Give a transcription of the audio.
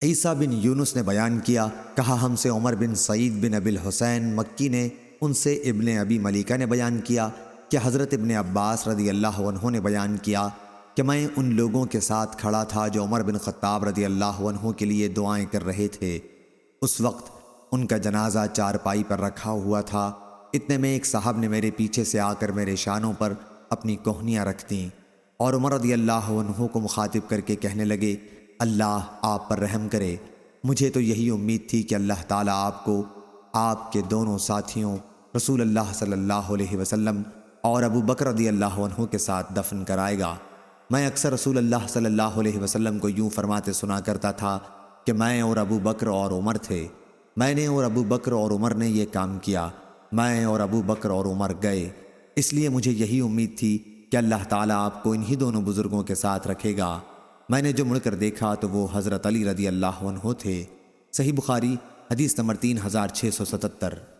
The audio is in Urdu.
عیسیٰ بن یونس نے بیان کیا، کہا ہم سے عمر بن سعید بن ابی الحسین مکی نے، ان سے ابن ابی ملیکہ نے بیان کیا کہ حضرت ابن عباس رضی اللہ عنہ نے بیان کیا کہ میں ان لوگوں کے ساتھ کھڑا تھا جو عمر بن خطاب رضی اللہ عنہ کے لیے دعائیں کر رہے تھے۔ اس وقت ان کا جنازہ چارپائی پر رکھا ہوا تھا۔ اتنے میں ایک صاحب نے میرے پیچھے سے آ کر میرے شانوں پر اپنی کوہنیاں رکھ دیں اور عمر رضی اللہ عنہ کو مخاطب کر کے کہنے لگے، اللہ آپ پر رحم کرے۔ مجھے تو یہی امید تھی کہ اللہ تعالیٰ آپ کو آپ کے دونوں ساتھیوں رسول اللہ صلی اللہ علیہ وسلم اور ابو بکر رضی اللہ عنہ کے ساتھ دفن کرائے گا۔ میں اکثر رسول اللہ صلی اللہ علیہ وسلم کو یوں فرماتے سنا کرتا تھا کہ میں اور ابو بکر اور عمر تھے، میں نے اور ابو بکر اور عمر نے یہ کام کیا، میں اور ابو بکر اور عمر گئے۔ اس لیے مجھے یہی امید تھی کہ اللہ تعالیٰ آپ کو انہی دونوں بزرگوں کے ساتھ رکھے گا۔ میں نے جو مڑ کر دیکھا تو وہ حضرت علی رضی اللہ عنہ تھے۔ صحیح بخاری حدیث نمبر 3677۔